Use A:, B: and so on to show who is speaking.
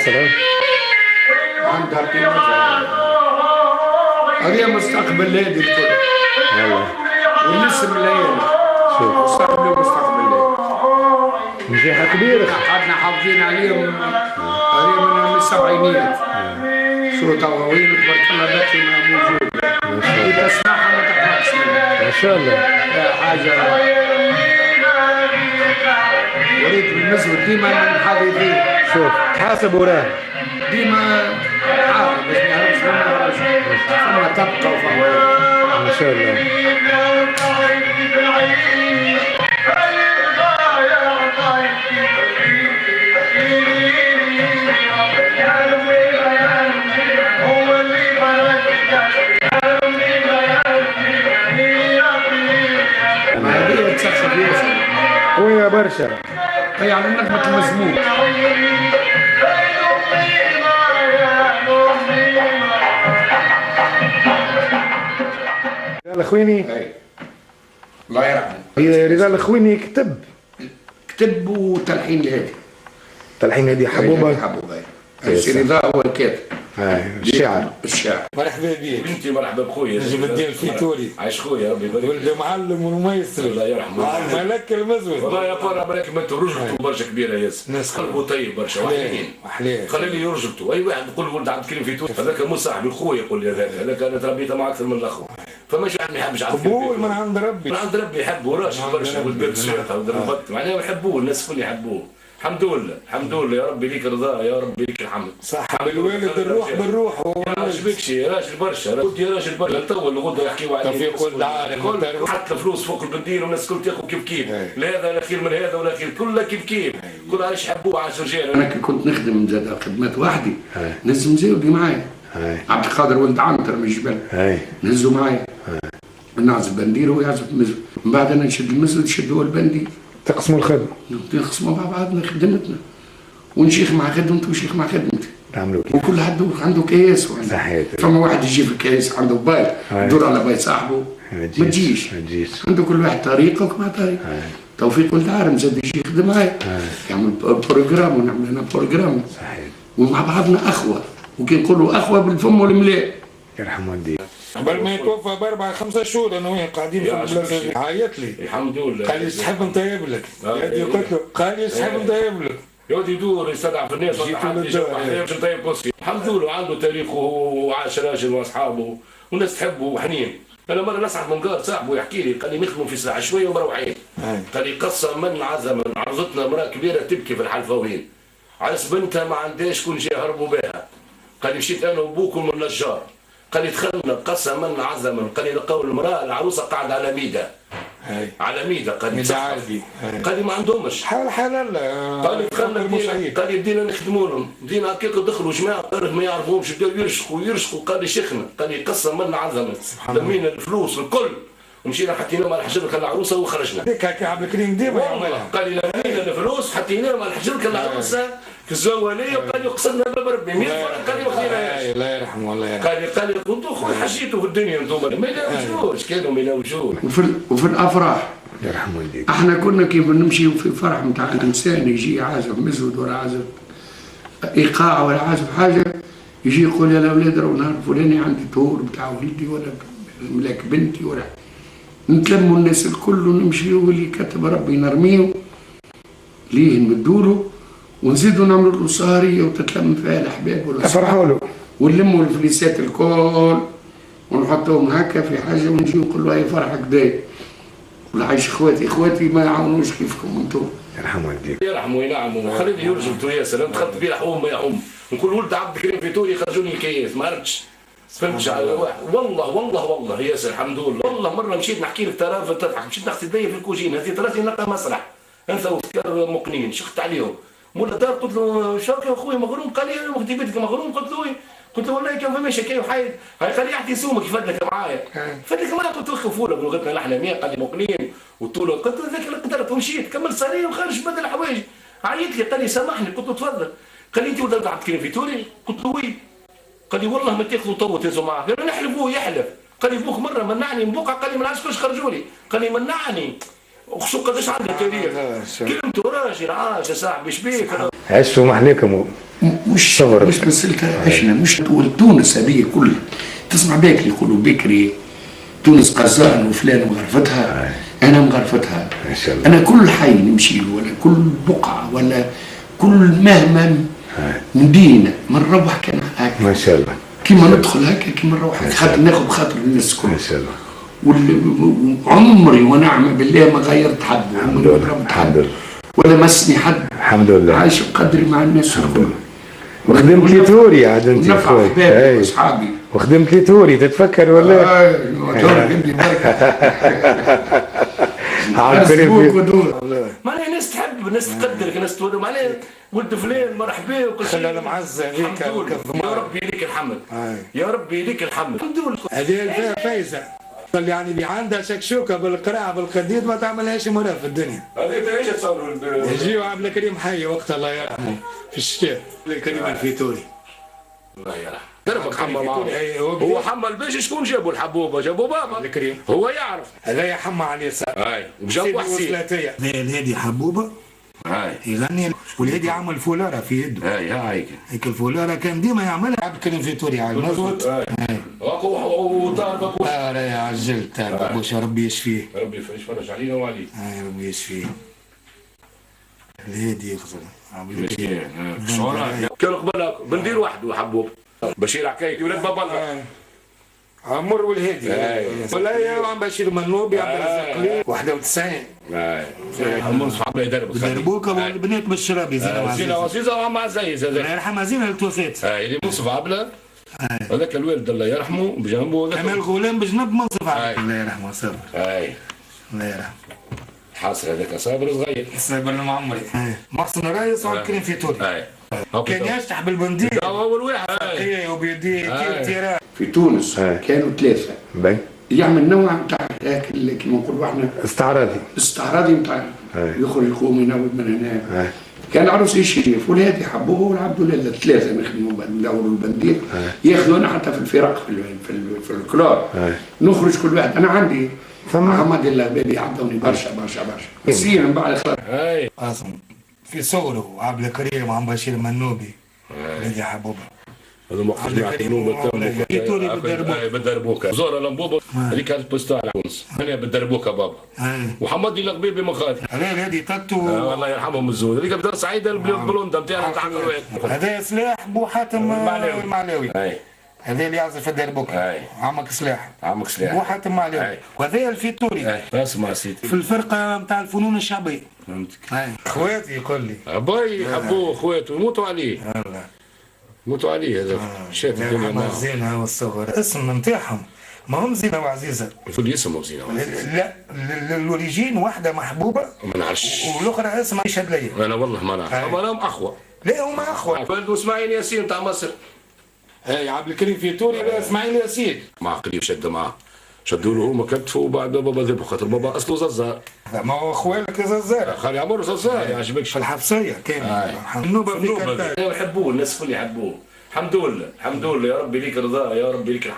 A: السلام.
B: عندها قيمة هذه مستقبل هذه الكل
A: والله
B: والنسم الليالي
A: شوف
B: مستقبل ومستقبل الليل
A: نجاح كبير.
B: قعدنا حافظين عليهم هذه من السبعينيات. شو توا وين تبارك الله باقي موجود.
A: ما شاء الله
B: إذا تسمعها ما تقلقش منها.
A: ما شاء الله.
B: حاجة وريت بالمزود ديما نحاضر فيه.
A: شوف حاسب وراه
B: ديما حاضر باش ما يهربش ما يهربش. فما تبقى وفما
A: ما شاء الله.
B: هذه تسخف ياسر.
A: قوية برشا.
B: هي على نغمة المزمور.
A: رضا الخويني.
B: الله يرحمه.
A: هي رضا الخويني
B: كتب وتلحين الهادي.
A: تلحين هذه حبوبة.
B: حبوبة. سي رضا هو الكاتب.
A: الشاعر.
B: الشاعر.
C: مرحبا بك.
D: بنتي مرحبا بخويا
C: نجم الدين الفيتوري.
D: عايش خويا ربي يبارك
C: ولد معلم وميسر.
D: الله يرحمه.
C: ملك المزود.
D: والله يا فرا بالك ما رجلته برشا كبيره ياسر.
C: ناس
D: قلبه طيب برشا وحنين.
C: احلام.
D: خلي لي رجلته اي واحد يقول ولد عبد الكريم فيتوري هذاك مو صاحبي الخويا يقول لي هذاك انا تربيته مع اكثر من الاخو. فماش واحد ما يحبش عبد الكريم
C: قبول من عند ربي.
D: من عند ربي يحبوه راشد برشا والبيت السياطه ودربت معناها يحبوه الناس الكل يحبوه. الحمد لله الحمد لله يا ربي ليك رضا يا ربي ليك الحمد.
C: صح بالوالد الروح بالروح.
D: يا راجل يا راجل برشا قلت يا راجل برشا تو الغدا يحكيوا عليه
C: توفيق ولد عالم.
D: حتى فلوس فوق البنزين والناس الكل تاخذ كيف كيف لا هذا لا خير من هذا ولا خير كلها كيف كيف كل عايش يحبوه 10 رجال. انا كي كنت نخدم زاد خدمات وحدي نزم زوجي معايا عبد القادر ولد عنتر من الجبل نهزوا معايا نعزف بندير ويعزف مزود من بعد انا نشد المزود نشد هو البندير
A: تقسموا الخدمة.
B: نقسموا مع بعضنا خدمتنا ونشيخ مع خدمته وشيخ مع خدمتي.
A: تعملوا كيف؟
B: وكل عنده كياس.
A: صحيح.
B: فما واحد يجي في الكياس عنده باي يدور على باي صاحبه ما تجيش. عنده كل واحد طريقه وكما طريقه. توفيق ولد عالم زاد يجي يخدم معايا يعمل بروجرام ونعمل لنا بروجرام.
A: صحيح.
B: ومع بعضنا اخوه وكي نقولوا اخوه بالفم والملاء.
A: يرحم والديك.
C: قبل ما يتوفى باربع خمسة شهور انا وين قاعدين في البلاصه عيط لي
D: الحمد لله
C: قال لي سحب نطيب لك. قلت له قال لي سحب نطيب لك.
D: يقعد يدور يستدعى في الناس باش نطيب كرسي. الحمد لله عنده تاريخه وعاش راجل واصحابه والناس تحبه وحنين. انا مره نسعد من قال صاحبه يحكي لي قال لي نخدموا في ساعه شويه ومروحين. قال لي قصه من عزم عرضتنا امراه كبيره تبكي في الحلفاوين عرس بنتها ما عندهاش كل شيء هربوا بها. قال لي مشيت انا وابوكم النجار. قال لي دخلنا قسما عزما قال لي لقوا المراه العروسه قاعده على ميده. على ميده قال لي قال لي ما عندهمش
C: حلال
D: قال لي دخلنا قال لي بدينا نخدموا لهم بدينا هكاك دخلوا جماعه ما يعرفوهمش بداوا يرشقوا قال لي شيخنا قال لي قسما عزما لمينا الفلوس الكل ومشينا حطيناهم على الحجر كالعروسه وخرجنا.
C: هيك هكا عبد الكريم ديما يعملها.
D: قال لي لمينا الفلوس حطيناهم على الحجر كالعروسه في الزواليه وقال لي قصدنا باب ربي 100 فرق قال لي ما خذيناهاش.
C: الله يرحمه والله يرحمه.
D: قال لي كنتوا خويا حشيتوا في الدنيا انتم ما يلاوجوش كانوا ما يلاوجوش.
B: وفي الافراح
A: يرحم والديك.
B: احنا كنا كيف نمشي في فرح نتاع الانسان يجي عازف مزود ولا عازف ايقاع ولا عازف حاجه يجي يقول يا الاولاد راهو نهار فلاني عندي طور بتاع وليدي ولا ملاك بنتي ولا نتلموا الناس الكل ونمشيو واللي كتب ربي نرميه ليه نمدوله ونزيدوا نعملوا له سهريه وتتلم فيها الاحباب ولا
A: افرحوا له
B: ونلموا الفليسات الكل ونحطوهم هكا في حاجه ونجي نقول له هاي فرحك داي ولا عايش اخواتي ما يعاونوش كيفكم انتم.
A: يرحم والديك.
D: يرحمه وينعمه خليني يرجل يا سلام دخلت فيه حوم ما يحوم نقول ولد عبد الكريم فيتوري يخرجوني الكياس ما عرفتش فهمتش على واحد والله ياسر الحمد لله والله مره مشيت نحكي لك ترى تضحك مشيت نغسل يدي في الكوجين هذه طلعت نلقى مسرح انت وفكر مقنين شخت عليهم مولا دار قلت له شاك يا اخويا مغروم قال لي انا مخدي بيتك مغروم قلت له قلت له والله كان فماش كاين حايد هاي قال لي يعطي سومك يفدلك معايا فدلك معايا قلت له خفوا لك بلغتنا الاحلاميه قال لي مقنين وطول قلت له ذاك اللي قدرت ومشيت كمل سريه وخرج بدل الحوايج عيط لي قال لي سامحني قلت له تفضل قال لي انت ولد عبد الكريم فيتوري قلت له وي قال لي والله ما تاخذوا تو تهزوا معاه قال لي نحلف بوه يحلف قال لي بوك مره منعني من بقعه قال لي ما نعرفش كيفاش خرجوا لي قال لي منعني وخصو قداش عندها تاريخ. كلمته راجل عاش يا صاحبي شبيك.
A: عشتوا محناكم
B: مش
A: صبر.
B: مش مسألة عشنا، مش تونس هذه كلها تسمع بك يقولوا بكري تونس قزان وفلان مغرفتها. انا مغرفتها
A: ما شاء الله.
B: انا كل حي نمشي له ولا كل بقعه ولا كل مهما مدينه نروح كان هكا
A: ما شاء الله.
B: كيما ندخل هكا كيما نروح خاطر ناخذ خاطر الناس الكل.
A: ما شاء الله.
B: وعمري ونعم بالله ما غيرت حد.
A: الحمد لله. الحمد لله.
B: ولا مسني حد.
A: الحمد لله.
B: عايش بقدري مع الناس الكل.
A: وخدمت لي توري عاد انت
B: ونفع
A: خويا.
B: احبابي واصحابي.
A: وخدمت لي توري تتفكر ولا؟
B: دور جنبي بركه.
A: عاد
D: معناها ناس تحب، ناس تقدرك، ناس تقول معناها ولد فلان مرحبا وكل شيء.
C: خلى المعزه هذيك
D: يا ربي لك الحمد. يا ربي لك الحمد. الحمد لله.
C: هذه فايزه يعني اللي عندها شكشوكه بالقراءه بالقديد ما تعملهاش مرة في الدنيا.
D: هذيك ايش تصور
C: يجيو عبد الكريم حي وقت الله يرحمه في الشتاء. عبد الكريم الفيتوري
D: الله يرحمه. دربك حمى معاه. هو حمى الباشا شكون جابوا الحبوبه؟ جابوا بابا
C: الكريم.
D: هو يعرف.
C: هذا يحمى على اليسار.
D: وجابوا حسين.
E: الهادي حبوبه يغني، والهادي عمل فولاره في يده.
D: هيك
E: الفولاره كان ديما يعملها
C: عبد الكريم فيتوري على المزود.
D: وطاربك
E: يا عجلت بوش ربي يشفيه.
D: ربي يفرج علينا وعليك.
E: ربي يشفيه. الهادي يغزل
D: كان قبل بندير وحده حبوب بشير عكايتي ولاد بابا الله.
C: عمر والهادي. ولا عم بشير منوبي عبد الرزاق 91.
D: عمر صحابنا يدربوا
E: دربوك والبنات بالشرابي
D: زينة عزيزة وعم عزيز هذاك.
E: الله يرحمها زينة اللي توفات.
D: اللي منصف عبلة. هذاك الوالد الله يرحمه بجنبه.
E: كمال غلام بجنب منصف عبلة. الله يرحمه صابر. الله يرحمه.
D: حاصل هذاك صابر صغير.
C: صابر المعمري. محسن الرئيس وعبد الكريم فيتوري.
E: كان يشطح بالبنديل.
D: هو اول واحد.
E: وبيديه تيران.
B: في تونس كانوا ثلاثه يعمل نوع نتاع كيما نقولوا احنا استعراضي نتاع يخرج يقوم ينوب من هنا. كان العروس الشريف والهادي حبوه والعبد لله الثلاثه نخدموا ندوروا البنديل ياخذونا حتى في الفرق في الكلور. نخرج كل واحد انا عندي محمد الله بيبي عطوني برشا برشا برشا نسينا من بعد خلاص.
E: قاسم في صوره عبد الكريم وعم بشير منوبي الهادي حبوبه.
D: هذا مقصود يعطينوه بالدربوكه زهره لمبوبه هذيك كانت بوستال على تونس انا بالدربوكه بابا. وحمد لي القبيب بمخاطي
E: هذه تاتو
D: الله يرحمهم الزود هذيك بدار سعيده البلونده نتاعنا تاع
E: هذا سلاح بو حاتم المعلاوي. هذا اللي يعزف في الدربوكه. عمك سلاح بو حاتم معلاوي. وهذا الفيتوري
D: اسمع سيدي
E: في الفرقه نتاع الفنون الشعبيه.
D: فهمتك.
E: خواتي يقول لي
D: ابوي حبوه خواتو يموتوا عليه. موتوا عليه هذا شاف الدنيا معاه.
E: زينة والصغر الاسم نتاعهم ما هم زينة وعزيزة.
D: كل اسم زينة وعزيزة.
E: لا الوريجين واحدة محبوبة
D: ما نعرفش
E: والأخرى اسمها يشهد ليا.
D: أنا والله ما نعرف. أما لهم أخوة.
E: لا هما أخوة.
D: ولد إسماعيل ياسين تاع مصر.
C: عبد الكريم فيتوري لا إسماعيل ياسين.
D: مع قريب شد معاه. شدوا له هما كتفوا وبعد بابا ذبحوا خاطر بابا أصله ززار.
E: ما هو خوالك ززار.
D: خلي عمره ززار يعجبكش.
E: في الحبسية كان. النوبة
D: يحبوه الناس الكل يحبوه. الحمد لله الحمد لله يا ربي ليك رضا يا ربي ليك الحمد.